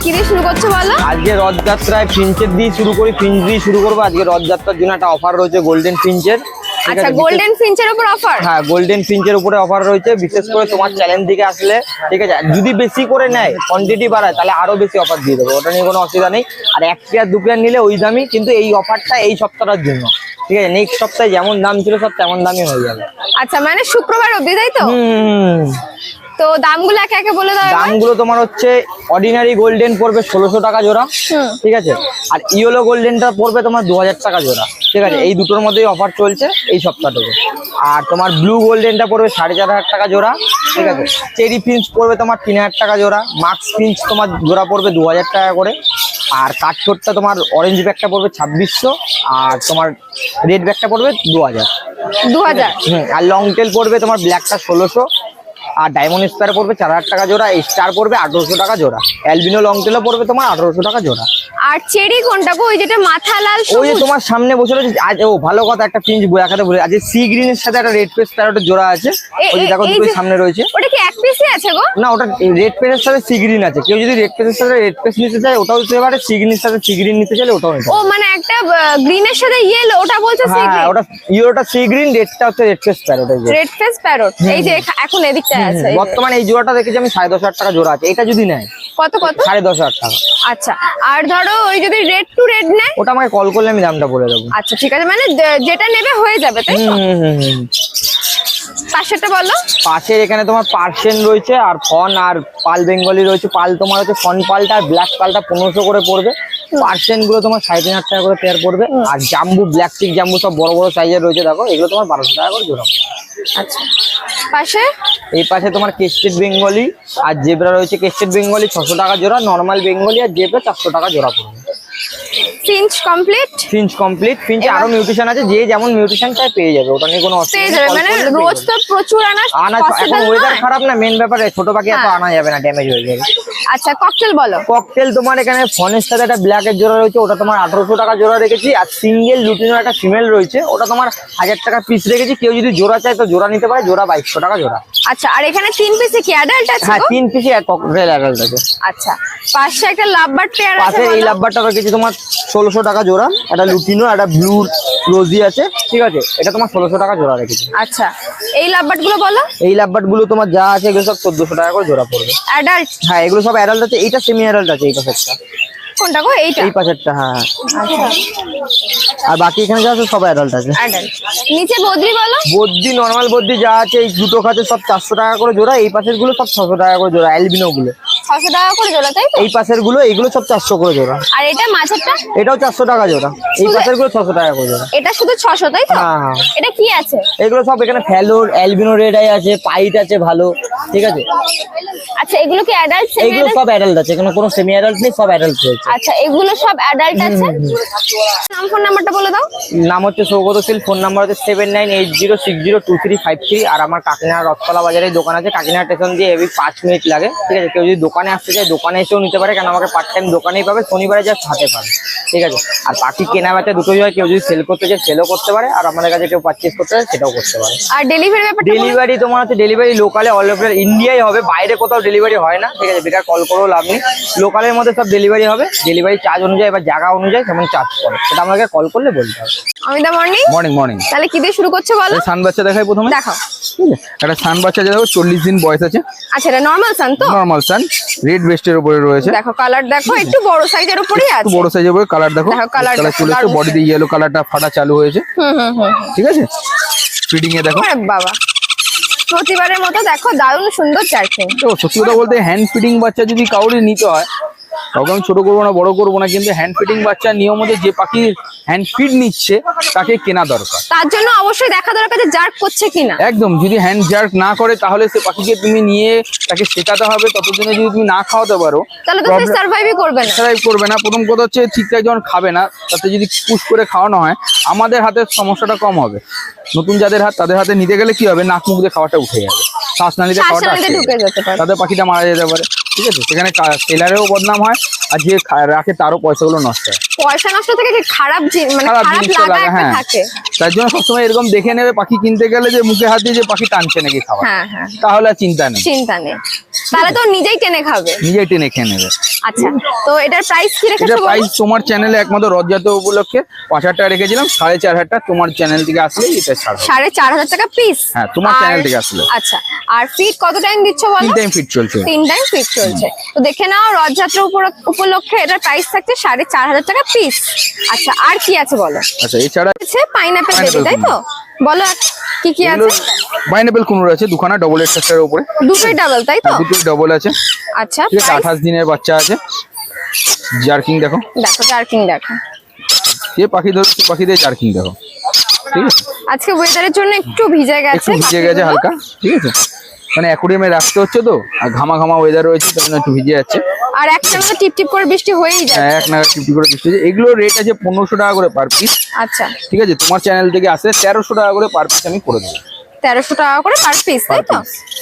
কি দিয়ে শুরু করছো বলো? আজকে রথযাত্রায় ফিঞ্চের দিয়ে শুরু করি, ফিঞ্চ দিয়ে শুরু করবো। আজকে রথযাত্রার জন্য একটা অফার রয়েছে গোল্ডেন ফিঞ্চের। আচ্ছা, গোল্ডেন ফিঞ্চের উপর অফার? হ্যাঁ, গোল্ডেন ফিঞ্চের উপরে অফার রয়েছে। বিশেষ করে তোমার চ্যানেল থেকে আসলে, ঠিক আছে, যদি বেশি করে নেয়, কোয়ান্টিটি বাড়ায়, তাহলে আরো বেশি অফার দিয়ে দেবো, ওটা নিয়ে কোনো অসুবিধা নেই। আর 1 পেয়ার 2 পেয়ার নিলে ওই দামই, কিন্তু এই অফারটা এই সপ্তাহটার জন্য, ঠিক আছে। নেক্সট সপ্তাহে যেমন দাম ছিল সব তেমন দামই হয়ে যাবে। আচ্ছা, মানে শুক্রবার অবধি, তাই তো? তো দামগুলো একে একে বলে দাও। দামগুলো তোমার হচ্ছে অর্ডিনারি গোল্ডেন পড়বে 1600 টাকা জোড়া, ঠিক আছে। আর ইয়েলো গোল্ডেনটা পড়বে তোমার 2000 টাকা জোড়া, ঠিক আছে। এই দুটোর মধ্যেই অফার চলছে এই সপ্তাহটুকু। আর তোমার ব্লু গোল্ডেনটা পড়বে 4500 টাকা জোড়া, ঠিক আছে। চেরি ফিঞ্চ পড়বে তোমার 3000 টাকা জোড়া। মাক্স ফিঞ্চ তোমার জোড়া পড়বে 2000 টাকা করে। আর কাঠঠোরটা তোমার অরেঞ্জ ব্যাগটা পড়বে 2600, আর তোমার রেড ব্যাগটা পড়বে 2000। আর লং টেল পড়বে তোমার ব্ল্যাকটা 1600, আর ডায়মন্ড স্টার পড়বে 4000 টাকা জোড়া। স্টার পড়বে 1800 টাকা জোড়া। অ্যালবিনো লং টেলও পড়বে তোমার 1800 টাকা জোড়া। আর চেরি কোনটা গো? ওই যেটা মাথা লাল ওই যে তোমার সামনে বসে রয়েছে। আজ ও ভালো কথা, একটা পিঞ্চ দেখাতে ভুলে, আজ সি গ্রিনের সাথে একটা রেড পেস প্যারটের জোড়া আছে। ওই যে দেখো দুটোই সামনে রয়েছে। ওটা কি এক পিসই আছে গো? না, ওটা রেড পেসের সাথে সি গ্রিন আছে। কেউ যদি রেড পেসের সাথে রেড পেস নিতে চায় ওটাও দিতে পারে, সি গ্রিনের সাথে সি গ্রিন নিতে চাইলে ওটাও নিতে পারে। ও মানে একটা গ্রিনের সাথে ইয়েলো, ওটা বলছো সি গ্রিন? হ্যাঁ, ওটা ইয়েলোটা সি গ্রিন, রেডটা হচ্ছে red pace parrot. Red pace parrot এই যে এখন এদিকটা আছে। বর্তমানে এই জোড়াটা দেখেছি আমি 10,500 টাকা জোড়া আছে। এটা যদি নেয় কত কত? 10,500 টাকা। আচ্ছা, আর ধরো ওই যদি রেড টু রেড নেয়, ওটা আমাকে কল করলে আমি দামটা বলে দেবো। আচ্ছা ঠিক আছে, মানে যেটা নেবে হয়ে যাবে, তাই তো? পাশেরটা বলো। পাশের এখানে তোমার পার্সিয়ান রয়েছে, আর ফন আর পাল বেঙ্গলি রয়েছে। পাল তোমার হচ্ছে ফন পালটা আর ব্ল্যাক পালটা 1500 করে পড়বে। পার্সিয়ান গুলো তোমার 3500 টাকা করে পেয়ার পড়বে। আর জাম্বু, ব্ল্যাক চিক জাম্বু সব বড় বড় সাইজের রয়েছে, দেখো এগুলো তোমার 1200 টাকা করে জোড়া পড়বে। আচ্ছা, পাশে এই পাশে তোমার কেস্টেড বেঙ্গলি আর জেব্রা রয়েছে। কেস্টেড বেঙ্গলি 600 টাকা জোড়া, নর্মাল বেঙ্গলি আর জেব্রা 400 টাকা জোড়া পড়বে। Finch complete? Finch complete. ফিঞ্চে আরো মিউটেশন আছে, যে যেমন মিউটেশন চাই পেয়ে যাবে, ওটা নিয়ে কোনো অসুবিধা নেই। মানে রোজ তো প্রচুর আনা এখন ওয়েদার খারাপ না, মেন ব্যাপারে ছোট পাখি এত আনা যাবে না, ড্যামেজ হয়ে যাবে। আচ্ছা, ককটেল বলো। ককটেল তোমার এখানে ফনের সাথে একটা ব্ল্যাকের জোড়া রয়েছে, ওটা তোমার 1800 টাকা জোড়া রেখেছি। আর সিঙ্গেল লুটিনোর একটা ফিমেল রয়েছে, ওটা তোমার 1000 টাকা পিস রেখেছি। কেউ যদি জোড়া চায় তো জোড়া নিতে পারে, জোড়া 2200 টাকা জোড়া। আচ্ছা, আর এখানে 3 পিসে কি অ্যাডাল্ট আছে? হ্যাঁ, 3 পিসে এক ককটেল অ্যাডাল্ট আছে। আচ্ছা, পাশে একটা লাভবার্ড পেয়ার আছে। পাশে এই লাভবারটা রেখেছি তোমার 1600 টাকা জোড়া। একটা লুটিনো, একটা ব্লু রোজি আছে, ঠিক আছে। এটা তোমার 1600 টাকা জোড়া রেখেছি। আচ্ছা, এই লাভবার্ড গুলো বলো। এই লাভবার্ড গুলো তোমার যা আছে এগুলো সব 1400 টাকা করে জোড়া পড়বে। অ্যাডাল্ট? হ্যাঁ, এগুলো সব অ্যাডাল্ট আছে। এইটা সেমি অ্যাডাল্ট আছে, এই পাশেরটা। কোনটা গো? এইটা? এই পাশেরটা, হ্যাঁ। আচ্ছা, আর বাকি এখানে যা আছে সব অ্যাডাল্ট আছে। অ্যাডাল্ট। নিচে বদ্রি বলো। বদ্রি, নরমাল বদ্রি যা আছে এই দুটো খাতে সব 400 টাকা করে জোড়া। এই পাশের গুলো সব 600 টাকা করে জোড়া। অ্যালবিনো গুলো 600 টাকা করে জোড়া, তাই তো? এই পাশের গুলো, এইগুলো সব 400 করে জোড়া। আর এটা মাঝেরটা? এটাও 400 টাকা জোড়া। এই পাশের গুলো 600 টাকা করে জোড়া। এটা শুধু 600, তাই তো? হ্যাঁ। এটা কি আছে? এগুলো সব এখানে ফ্যালোর, অ্যালবিনো রেড আই আছে, পাইট আছে ভালো, ঠিক আছে। আচ্ছা, এগুলো কি অ্যাডাল্ট? এইগুলো সব অ্যাডাল্ট আছে, এখানে কোনো সেমি অ্যাডাল্ট নেই, সব অ্যাডাল্ট রয়েছে। আচ্ছা, এগুলো সব অ্যাডাল্ট আছে। নাম ফোন নাম্বারটা বলে দাও। নাম হচ্ছে সৌগতশীল, ফোন নাম্বার হচ্ছে 7980602353। আর আমার কাকিনাড়া রথতলা বাজারে দোকান আছে। কাকিনাড়া স্টেশন দিয়ে এভরি 5 মিনিট লাগে, ঠিক আছে। কেউ যদি দোকানে আসতে চায় দোকানে এসেও নিতে পারে, কারণ আমাকে পার্ট টাইম দোকানেই পাবে, শনিবারে যা হাতে পাবে, ঠিক আছে। আর পাখি কেনা বেচা দুটোই হয়। কেউ যদি সেল করতে চায় সেলও করতে পারে, আর আমাদের কাছে কেউ পারচেজ করতে চায় সেটাও করতে পারে। আর ডেলিভারি ব্যাপারটা? ডেলিভারি তোমার হচ্ছে ডেলিভারি লোকালে অল ওভার ইন্ডিয়াই হবে, বাইরে কোথাও ডেলিভারি হয় না, ঠিক আছে। বেকার কল করেও লাভ নেই, লোকালের মধ্যে সব ডেলিভারি হবে। ডেলিভারি চার্জ অনুযায়ী এবার জায়গা অনুযায়ী কেমন চার্জ করে সেটা আমাকে কল করলে বলতে হবে। অমিতা মর্নিং। Morning morning. তাহলে কি দিয়ে শুরু করছো বলো? সান বাচ্চা দেখাই প্রথমে। দেখাও। একটা সান বাচ্চা দেখো, 40 দিন বয়স আছে। আচ্ছা, এটা নরমাল সান তো? নরমাল সান, রেড ভেস্টের উপরে রয়েছে। দেখো কালার, দেখো একটু বড় সাইজের উপরেই আছে। একটু বড় সাইজের উপরে কালার দেখো। কালার চলে এসেছে, বডিতে ইয়েলো কালারটা ফাটা চালু হয়েছে। ঠিক আছে। ফিডিং এ দেখো। আরে বাবা, প্রতিবারের মতো দেখো দারুণ সুন্দর চার্কিং। তো সত্যি কথা বলতে হ্যান্ড ফিডিং বাচ্চা যদি কাউরে নিতে হয়, কাউকে আমি ছোট করবো না, বড় করবো না, কিন্তু হ্যান্ড ফিডিং বাচ্চার নিয়ম মতো যে পাখি হ্যান্ড ফিড নিচ্ছে তাকে কেনা দরকার। তার জন্য অবশ্যই দেখা দরকার যে জার্ক করছে কিনা। একদম, যদি হ্যান্ড জার্ক না করে তাহলে সে পাখিকে তুমি নিয়ে তাকে শেখাতে হবে। ততদিনে যদি তুমি না খাওয়াতে পারো তাহলে তো সে সার্ভাইভই করবে না। সার্ভাইভ করবে না। প্রথম কথা হচ্ছে ঠিকঠাক যখন খাবে না, তাতে যদি পুশ করে খাওয়ানো হয় আমাদের হাতের সমস্যাটা কম হবে। নতুন যাদের হাত তাদের হাতে নিতে গেলে কি হবে, নাক মুখ দিয়ে খাওয়াটা উঠে যাবে, শ্বাস নালীতে খাওয়াটা ঢুকে যেতে পারে, তাদের পাখিটা মারা যেতে পারে, ঠিক আছে। সেখানে সেলারেও বদনাম হয়, আর যে রাখে তারও পয়সাগুলো নষ্ট হয়। পয়সা নষ্ট থেকে কি খারাপ মানে খারাপ খারাপ জিনিসটা লাগা লাগা, একটা হ্যাঁ। থাকে। তার জন্য সবসময় এরকম দেখে নেবে পাখি কিনতে গেলে যে মুখে হাত দিয়ে যে পাখি টানছে নাকি খাবার, হ্যাঁ হ্যাঁ, তাহলে আর চিন্তা নেই, চিন্তা নেই, তাহলে তো নিজেই টেনে খাবে। নিজেই টেনে খেয়ে নেবে। আচ্ছা, তো এটার প্রাইস কি রেখেছো এটার বলো? প্রাইস তোমার চ্যানেলে একমাত্র রথযাত্রা উপলক্ষে 5,000 টাকা রেখেছিলাম, 4,500 টাকা তোমার চ্যানেল থেকে আসলে এটা ছাড় হবে। 4,500 টাকা পিস। হ্যাঁ, তোমার চ্যানেল থেকে আসলে। আচ্ছা, আর ফিট কত টাইম দিচ্ছ বলো? 3 টাইম ফিট চলছে। 3 টাইম ফিট চলছে। তো দেখে নাও, রথযাত্রা উপলক্ষে এটার প্রাইস থাকছে 4,500 টাকা পিস। আচ্ছা, আর কি আছে বলো? আচ্ছা, এছাড়া আছে পাইনাপেল বেবি, Pineapple তাই তো? বলো কি কি আছে? পাইনাপেল কুনুর আছে দুখানা, ডবল এর উপরে। দুটোই ডাবল, তাই তো? দুটোই ডবল আছে। আচ্ছা, ঠিক আছে, 28 দিনের বাচ্চা আছে। জার্কিং দেখো, দেখো জার্কিং দেখো, যে পাখি ধরছে পাখি দিয়ে জার্কিং দেখো। ঠিক আছে, আজকে ওয়েদারের জন্য একটু ভিজে গেছে, একটু ভিজে গেছে পাখিগুলো। হালকা। ঠিক আছে, মানে অ্যাকুরিয়ামে রাখতে হচ্ছে তো, আর ঘামা ঘামা ওয়েদার রয়েছে, তার জন্য একটু ভিজে যাচ্ছে। আর একটা মতো টিপ টিপ করে বৃষ্টি হয়েই হ্যাঁ, যায়। 1 নাগাদ 50 করে বৃষ্টি হচ্ছে। এগুলো রেট আছে 1500 টাকা করে পার পিস। আচ্ছা, ঠিক আছে, তোমার চ্যানেল থেকে আসলে 1300 টাকা করে পার পিস আমি করে দেবো। 1300 টাকা করে পার পিস, তাই তো?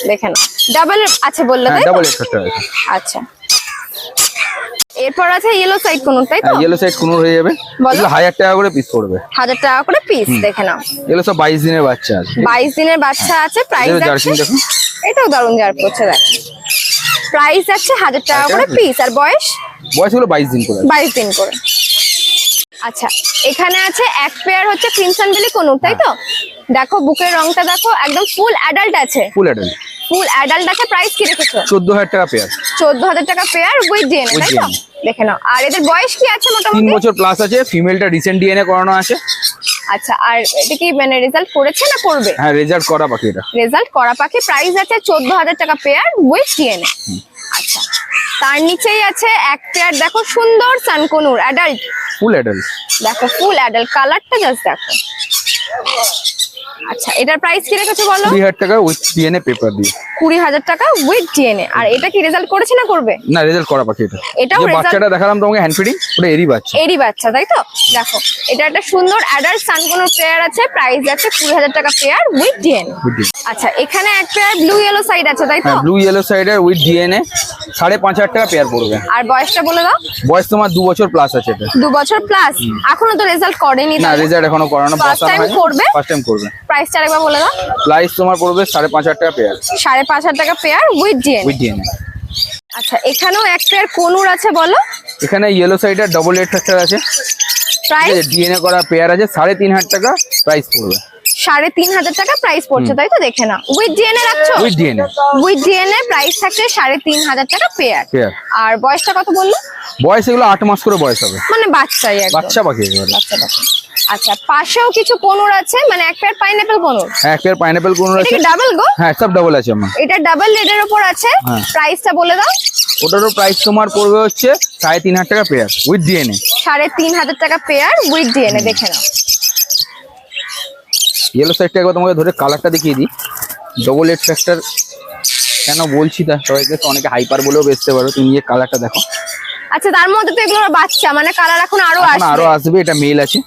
দেখে নাও, ডাবল আছে বললে, হ্যাঁ, তাই তো? ডবল এর আছে। আচ্ছা, এরপর আছে ইয়েলো সাইড কোন, তাই তো? হ্যাঁ, ইয়েলো সাইড কুনুর হয়ে যাবে। বলো। এগুলো 1000 টাকা করে পিস পড়বে। 1000 টাকা করে পিস। দেখে নাও, এগুলো সব 22 দিনের বাচ্চা আছে। 22 দিনের বাচ্চা আছে। প্রাইস এগুলো আছে, জার্কিং দেখো। এটাও দারুণ জার্ক করছে, দেখো। প্রাইস আছে 1000 টাকা করে পিস, আর বয়স বয়স হলো 22 দিন করে। 22 দিন করে। আচ্ছা, এখানে আছে এক পেয়ার হচ্ছে ক্রিমসন বেলি কোনুর, তাই তো? দেখো বুকের রংটা দেখো, একদম ফুল অ্যাডাল্ট আছে। ফুল অ্যাডাল্ট, ফুল অ্যাডাল্ট আছে। প্রাইস কি রেখেছো? 14,000 টাকা পেয়ার। 14,000 টাকা পেয়ার উইথ ডিএনএ, With তাই তো? DNA দেখে নাও, আর এদের বয়স কি আছে 3 মোটামুটি? বছর প্লাস আছে। ফিমেলটা রিসেন্ট ডিএনএ করানো আছে। আচ্ছা, আর এটা কি মানে রেজাল্ট করেছে না করবে? হ্যাঁ, রেজাল্ট করা পাখি এটা। রেজাল্ট করা পাখি। প্রাইস আছে 14,000 টাকা পেয়ার উইথ ডিএনএ। আচ্ছা, তার নিচেই আছে এক পেয়ার, দেখো সুন্দর সানকনুর অ্যাডাল্ট। ফুল অ্যাডাল্ট, দেখো ফুল অ্যাডাল্ট, কালারটা জাস্ট দেখো। আচ্ছা, এটার প্রাইস কি রেখেছো বলো? 20,000 টাকা উইথ ডিএনএ পেপার দিয়ে। 20,000 টাকা উইথ ডিএনএ। আর এটা কি রেজাল্ট করেছে না করবে? না, রেজাল্ট করা পাখি এটা। এটাও যে result- বাচ্চাটা দেখালাম তোমাকে হ্যান্ড ফিডিং, ওটা এরই বাচ্চা। এরই বাচ্চা, তাই তো? দেখো, এটা একটা সুন্দর অ্যাডাল্ট সানকনুর পেয়ার আছে। প্রাইস আছে 20,000 টাকা pair with DNA. With DNA। আচ্ছা, এখানে এক পেয়ার ব্লু ইয়েলো সাইড আছে, তাই তো? হ্যাঁ, ব্লু ইয়েলো সাইডের উইথ ডিএনএ 5,500 টাকা পেয়ার পড়বে। আর বয়সটা বলে দাও। বয়স তোমার 2 বছর প্লাস আছে এটা। 2 বছর প্লাস। এখনো তো রেজাল্ট করেনি, না, রেজাল্ট এখনো করানো, First time করবে? ফার্স্ট টাইম করবে। প্রাইসটা আরেকবার বলে দাও। প্রাইস তোমার পড়বে 5,500 টাকা পেয়ার 5,500 টাকা pair with DNA. With DNA. আচ্ছা, এখানেও এক পেয়ার কোনুর আছে, বলো এখানে ইয়েলো সাইডের ডবল এড ফ্যাক্টর আছে। প্রাইস। ডিএনএ করা পেয়ার আছে, 3,500 টাকা প্রাইস পড়বে। 3,500 টাকা প্রাইস পড়ছে, তাই তো? দেখে নাও, উইথ ডিএনএ রাখছো? With DNA. With DNA price থাকছে 3,500 টাকা পেয়ার। পেয়ার। আর বয়সটা কত বললো? বয়স এগুলো 8 মাস করে বয়স হবে। মানে বাচ্চাই একদম। বাচ্চা পাখি একেবারে। বাচ্চা পাখি। আচ্ছা, পাশেও কিছু কোনুর আছে, মানে এক পেয়ার পাইনাপেল কোনুর। হ্যাঁ, এক পেয়ার পাইনাপেল কোন এটা আছে। কি ডাবল গো? হ্যাঁ, সব ডাবল আছে আমার। এটা ডাবল রেডের উপর আছে। হ্যাঁ। প্রাইসটা বলে দাও। ওটারও প্রাইস তোমার পড়বে হচ্ছে 3,500 টাকা পেয়ার উইথ ডিএনএ। 3,500 টাকা পেয়ার উইথ ডিএনএ। দেখে নাও, ইয়েলো সাইডটা একবার তোমাকে ধরে কালারটা দেখিয়ে দিই। ডবল এড ফ্যাক্টর কেন বলছি তা সবাইকে, তো অনেকে হাইপার বলেও বেচতে পারো। তুমি এই কালারটা দেখো। আচ্ছা, তার মধ্যে তো এগুলো বাচ্চা, মানে কালার এখন আরো এখন আসবে। আরো আসবে। এটা মেল আছে।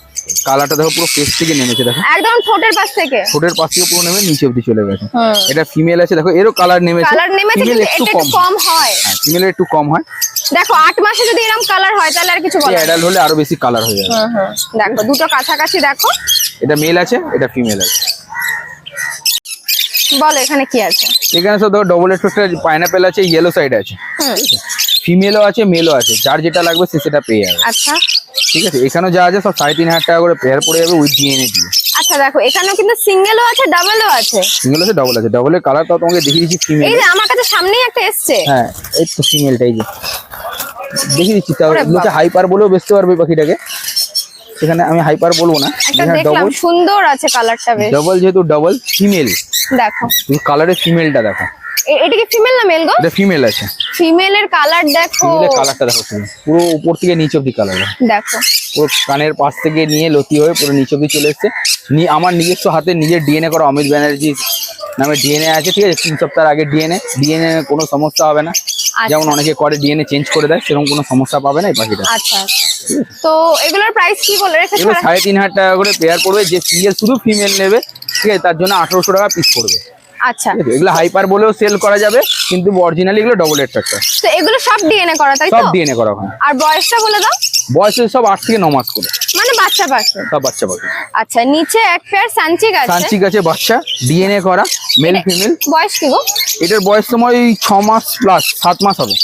কালারটা দেখো পুরো ফেস থেকে নেমেছে, দেখো একদম ঠোঁটের পাশ থেকে। ঠোঁটের পাশ থেকে পুরো নেমে নিচে অবধি চলে গেছে। হুম। এটা ফিমেল আছে, দেখো এরও কালার নেমেছে। কালার নেমেছে, ফিমেল কিন্তু একটু এটা একটু কম। কম হয়। হ্যাঁ, ফিমেলের একটু কম হয়। দেখো 8 মাসে যদি এরকম কালার হয় তাহলে আর কিছু বলার নেই। অ্যাডাল্ট হলে আরো বেশি কালার হয়ে যাবে। দেখো দুটো কাছাকাছি, দেখো। এটা মেল আছে, এটা ফিমেল আছে। বলো এখানে কি আছে? এখানে সব দেখো ডবল এড ফ্যাক্টর পাইনাপেল আছে, ইয়েলো সাইড আছে। হুম। ফিমেলও আছে, মেলও আছে। যার যেটা লাগবে সে সেটা পেয়ে যাবে। আচ্ছা, ঠিক আছে, এখানেও যা আছে সব 3,500 টাকা করে পেয়ার পড়ে যাবে উইথ ডিএনএ দিয়ে। আচ্ছা, দেখো এখানেও কিন্তু সিঙ্গেলও আছে, ডাবলও আছে। সিঙ্গেল আছে, ডবল আছে। ডবলের কালারটাও তোমাকে দেখিয়ে দিচ্ছি ফিমেল। এই যে আমার কাছে সামনেই একটা এসছে। হ্যাঁ, এই তো ফিমেলটা, এই যে দেখিয়ে দিচ্ছি। তাহলে ওরে এগুলোকে বাবা। হাইপার বলেও বেচতে পারবে এই পাখিটাকে। এখানে আমি হাইপার বলবো না, একটা এখানে দেখলাম, ডবল। সুন্দর আছে কালারটা বেশ। ডবল যেহেতু ডবল ফিমেল, দেখো তুমি কালারের ফিমেলটা দেখো। এটা কি ফিমেল না মেল গো? এটা ফিমেল আছে। ফিমেলের কালার দেখো। ফিমেলের কালারটা দেখো, তুমি পুরো উপর থেকে নিচ অব্দি কালার। দেখো পুরো কানের পাশ থেকে নিয়ে লতি হয়ে পুরো নিচ অব্দি চলে এসছে। আমার নিজস্ব হাতে নিজের ডিএনএ করা অমিত ব্যানার্জি নামে ডিএনএ আছে। ঠিক আছে, 3 সপ্তাহ আগে ডিএনএ কোনো সমস্যা হবে না। যেমন অনেকে করে ডিএনএ চেঞ্জ করে দেয়, সেরকম কোনো সমস্যা পাবে না এই পাখিটা। আচ্ছা আচ্ছা, তো এগুলোর প্রাইস কি বলে রেখেছো? এগুলো 3,500 টাকা করে পেয়ার পড়বে। যে সিঙ্গেল শুধু ফিমেল নেবে, ঠিক আছে, তার জন্য 1,800 টাকা পিস পড়বে। আচ্ছা, ঠিক আছে, এগুলো হাইপার বলেও সেল করা যাবে, কিন্তু অরিজিনালি এগুলো ডবল এড ফ্যাক্টর। তো এগুলো সব ডিএনএ করা, তাই তো? সব ডিএনএ করা ওখানে। আর বয়সটা বলে দাও। বয়স হচ্ছে সব 8 থেকে 9 মাস করে, মানে বাচ্চা পাখি। সব বাচ্চা পাখি। আচ্ছা, নিচে এক পেয়ার সানচিক আছে। সানচিক আছে বাচ্চা, ডিএনএ করা, মেল ফিমেল। বয়স কি গো? এটার বয়স সময় 6 মাস প্লাস, 7 মাস হবে।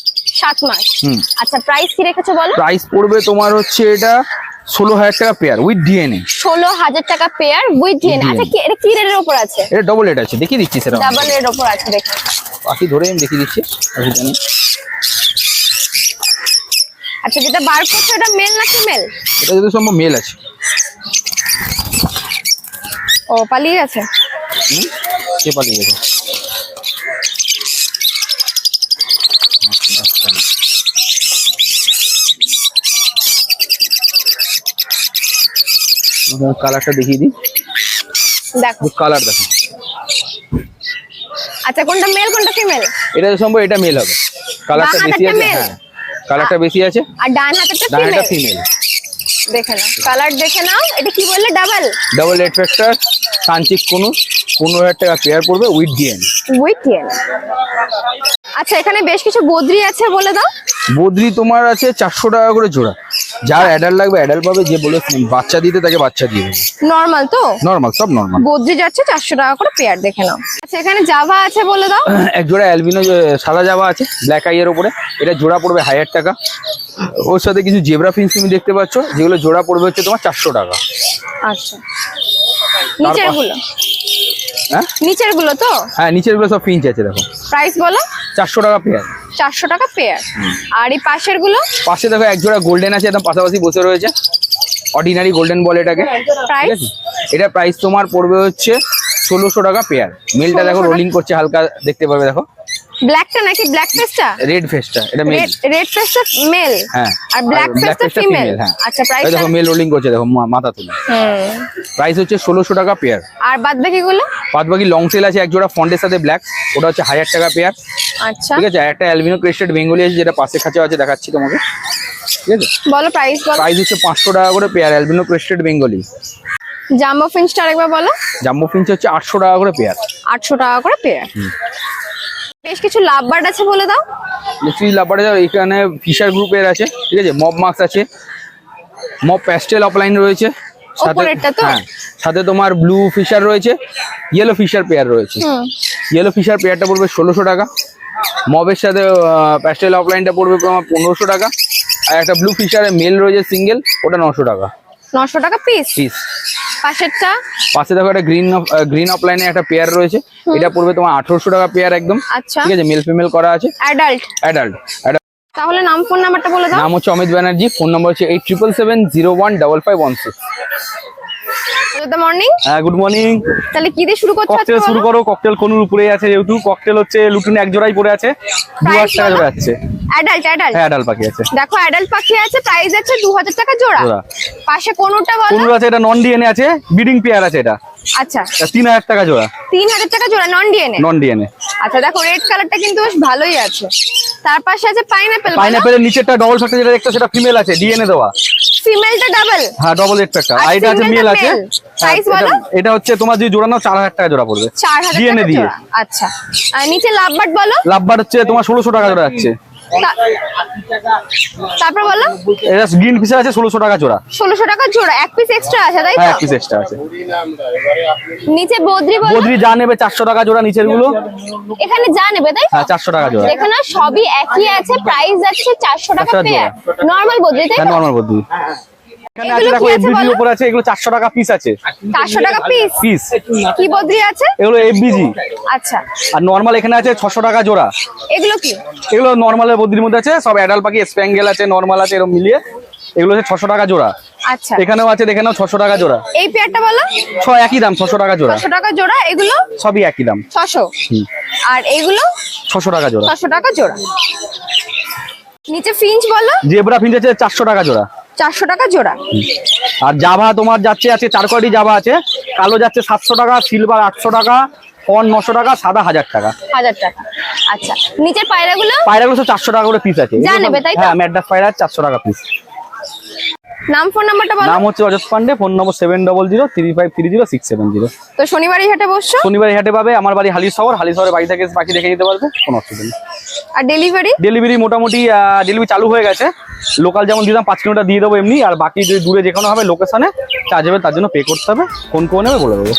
7 মাস। হুম। আচ্ছা, প্রাইস কি রেখেছো বলো? প্রাইস পড়বে তোমার হচ্ছে এটা 16,000 টাকা পেয়ার উইথ ডিএনএ। 16,000 টাকা পেয়ার উইথ ডিএনএ। আচ্ছা, এটা কি রেটের উপর আছে? এটা ডবল রেট আছে, দেখিয়ে দিচ্ছি সেটা। ডাবল রেটের উপর আছে, দেখো। পাখি ধরে আমি দেখিয়ে দিচ্ছি, অসুবিধা নেই। আচ্ছা, যেটা বার করছো এটা মেল না ফিমেল? এটা যদি সম্ভব মেল আছে। ও, পালিয়ে গেছে। কে পালিয়ে গেছে? কালারটা দেখিয়ে দিই, দেখো কালার দেখো। আচ্ছা, কোনটা মেল কোনটা ফিমেল? এটা সম্ভব এটা মেল হবে, কালারটা বাঁ বেশি হাতেরটা আছে। male? হ্যাঁ, কালারটা বেশি আছে। আর ডান হাতেরটা ডানটা ফিমেল? ফিমেল। দেখে নাও, কালার দেখে নাও। এটা কি বললে? ডাবল? ডাবল রেড ফ্যাক্টর সানচিক কোনো 15,000 টাকা পেয়ার পড়বে উইথ ডিএনএ। With DNA. আচ্ছা, এখানে বেশ কিছু বদ্রি আছে, বলে দাও। বদ্রি তোমার আছে 400 টাকা করে জোড়া। যার অ্যাডাল্ট লাগবে অ্যাডাল্ট পাবে, যে বলে বাচ্চা দিতে তাকে বাচ্চা দিয়ে দেবে। নরমাল তো? নরমাল, সব নরমাল। বদ্রি যাচ্ছে 400 টাকা করে পেয়ার, দেখে নাও। আচ্ছা, এখানে জাভা আছে, বলে দাও। এক জোড়া অ্যালবিনো সাদা জাভা আছে ব্ল্যাক আইয়ের উপরে, এটা জোড়া পড়বে 1000 টাকা। ওর সাথে কিছু জেব্রা ফিন্স তুমি দেখতে পাচ্ছ, যেগুলো জোড়া পড়বে হচ্ছে তোমার 400 টাকা। আচ্ছা, নিচের গুলো? হ্যাঁ, নিচের গুলো তো? হ্যাঁ, নিচের গুলো সব ফিঞ্চ আছে দেখো। প্রাইস বলো? 400 টাকা পেয়ার। 400 টাকা পেয়ার। আর এই পাশের গুলো? পাশে দেখো এক জোড়া গোল্ডেন আছে, একদম পাশাপাশি বসে রয়েছে। অর্ডিনারি গোল্ডেন বল এটাকে, ঠিক প্রাইস? আছে? এটা প্রাইস তোমার পড়বে হচ্ছে 1600 টাকা পেয়ার। মেলটা দেখো 1600 রোলিং করছে, হালকা দেখতে পাবে দেখো। ব্ল্যাকটা নাকি ব্ল্যাক ফেসটা? রেড ফেসটা এটা মেল। রেড ফেসটা মেল। হ্যাঁ, আর ব্ল্যাক ফেসটা ফিমেল। হ্যাঁ। আচ্ছা, প্রাইস? এই দেখো মেল রোলিং করছে দেখো, মাথা তুলে। প্রাইস হচ্ছে 1600 টাকা পেয়ার। আর বাদ বাকি গুলো? বাদ বাকি লং টেল আছে এক জোড়া ফন্টের সাথে ব্ল্যাক, ওটা হচ্ছে 1000 টাকা পেয়ার। আচ্ছা, ঠিক আছে। আর একটা অ্যালবিনো ক্রেস্টেড বেঙ্গলি আছে, যেটা পাশে খাঁচা আছে, দেখাচ্ছি তোমাকে, ঠিক আছে? বলো প্রাইস বলো। প্রাইস হচ্ছে 500 টাকা করে pair albino crested Bengali. Jumbo ফিঞ্চটা আরেকবার বলো। জাম্বো ফিঞ্চ হচ্ছে 800 টাকা করে পেয়ার। 800 টাকা করে পেয়ার। বেশ কিছু লাভ বার্ড আছে, বলে দাও। নিশ্চয়ই লাভারে এখানে ফিশার গ্রুপের আছে, ঠিক আছে? মব মার্কস আছে, মব প্যাস্টেল অফলাইন রয়েছে সাথে। ওপরেরটা তো? হ্যাঁ, সাথে তোমার ব্লু ফিশার রয়েছে, ইয়েলো ফিশার পেয়ার রয়েছে। ইয়েলো ফিশার পেয়ারটা পড়বে 1600 টাকা। মবের সাথে প্যাস্টেল অফলাইনটা পড়বে তোমার 1500 টাকা। আর একটা ব্লু ফিশারের মেল রয়েছে সিঙ্গেল, ওটা 900 টাকা 900 টাকা পিস। পিস। পাশেরটা? পাশে দেখো একটা গ্রিন অফলাইনে একটা পেয়ার রয়েছে, এটা পড়বে তোমার 1800 টাকা পেয়ার একদম। আচ্ছা, ঠিক আছে, মেল ফিমেল করা আছে, অ্যাডাল্ট। অ্যাডাল্ট। তাহলে নাম ফোন নাম্বারটা বলে দাও। নাম হচ্ছে অমিত ব্যানার্জি, ফোন নম্বর হচ্ছে 8777015516। Good morning. হ্যাঁ, গুড মর্নিং। তাহলে কি দিয়ে শুরু করছো? ককটেল শুরু করো। ককটেল কোনুর উপরে আছে, যেহেতু ককটেল হচ্ছে লুটিন এক জোড়াই পড়ে আছে, 2000 টাকা জোড়া আছে। অ্যাডাল্ট? হ্যাঁ, অ্যাডাল্ট পাখি আছে। দেখো, অ্যাডাল্ট পাখি আছে, প্রাইস আছে 2000 টাকা জোড়া। জোড়া। পাশে কোনটা বলো? কোনুর আছে, এটা নন ডিএনএ আছে, ব্রিডিং পেয়ার আছে, এটা আচ্ছা, 3000 টাকা জোড়া, 3000 টাকা জোড়া, নন ডিএনএ। Non DNA. আচ্ছা, দেখো রেড কালারটা কিন্তু বেশ ভালোই আছে। তার পাশে আছে পাইনাপেল। পাইনাপেলের নিচেরটা ডবল ফ্যাক্টর যেটা দেখছো, সেটা ফিমেল আছে, ডিএনএ দেওয়া। ফিমেলটা ডাবল? হ্যাঁ, ডবল রেড ফ্যাক্টর। আর আর এটা আছে single মেল টা আছে। male। Size বলো? এটা হচ্ছে তোমার যদি জোড়া নাও 4000 টাকা জোড়া পড়বে, 4000 ডিএনএ টাকা দিয়ে। জোড়া। আচ্ছা, আর নিচে লাভবার্ড বলো। লাভবার হচ্ছে তোমার 1600 টাকা জোড়া যাচ্ছে। তা- তারপর বলো। এটা গ্রিন ফিশার আছে 1600 টাকা জোড়া। 1600 টাকা জোড়া, এক পিস এক্সট্রা আছে, তাই হ্যাঁ, তো? এক পিস এক্সট্রা আছে। নিচে বদ্রি বলো। বদ্রি যা নেবে 400 টাকা জোড়া, নিচের গুলো এখানে যা নেবে, তাই তো? হ্যাঁ 400 টাকা জোড়া। এখানে সবই একই আছে, প্রাইস যাচ্ছে 400 টাকা 400 পেয়ার। নরমাল বদ্রি, তাই হ্যাঁ, তো? নরমাল বদ্রি। এখানে আছে এগুলো দেখো কি আছে এফবিজি বলো? উপর আছে, এগুলো 400 টাকা পিস আছে। 400 টাকা পিস। পিস কি বদ্রি আছে? এগুলো এফবিজি। আচ্ছা, আর নরমাল এখানে আছে 600 টাকা জোড়া। এগুলো কি? এগুলো নরমালের বদ্রির মধ্যে আছে, সব অ্যাডাল্ট পাখি, স্প্যাঙ্গেল আছে, নরমাল আছে, এরকম মিলিয়ে এগুলো হচ্ছে 600 টাকা জোড়া। আচ্ছা, এখানেও আছে, দেখে নাও 600 টাকা জোড়া। এই পেয়ারটা বলো। একই দাম, 600 টাকা জোড়া, 600 টাকা জোড়া। এগুলো সবই একই দাম। 600। হুম। আর এগুলো 600 টাকা জোড়া। 600 টাকা জোড়া। নিচে ফিঞ্চ বলো। জেব্রা ফিঞ্চ আছে 400 টাকা জোড়া। 400 টাকা জোড়া। আর জাভা তোমার যাচ্ছে আছে 4 কোয়ালিটি জাভা আছে, কালো যাচ্ছে 700 টাকা, সিলভার 800 টাকা, ফন 900 টাকা, সাদা 1000 টাকা। 1000 টাকা। আচ্ছা, নিচের পায়রাগুলো? পায়রাগুলো সব 400 টাকা করে পিস আছে। যা নেবে, তাই তো? হ্যাঁ, ম্যাড্রাস পায়রা 400 টাকা পিস। নাম ফোন নাম্বারটা বলো। নাম হচ্ছে অজত পান্ডে, ফোন নম্বর 7003530670। তো শনিবার এই হাটে বসছো? শনিবার এই হাটে পাবে। আমার বাড়ি হালিশহর, হালিশহরে বাড়ি থেকে বাকি দেখে যেতে পারবে, কোনো অসুবিধা নেই। আর ডেলিভারি? ডেলিভারি মোটামুটি ডেলিভারি চালু হয়ে গেছে। লোকাল যেমন দিলাম 5 কিলোমিটার দিয়ে দেবো এমনি, আর বাকি যদি দূরে যেখানে হবে লোকেশনে চার্জ হবে, তার জন্য পে করতে হবে। ফোন করে নেবে, বলে দেবো।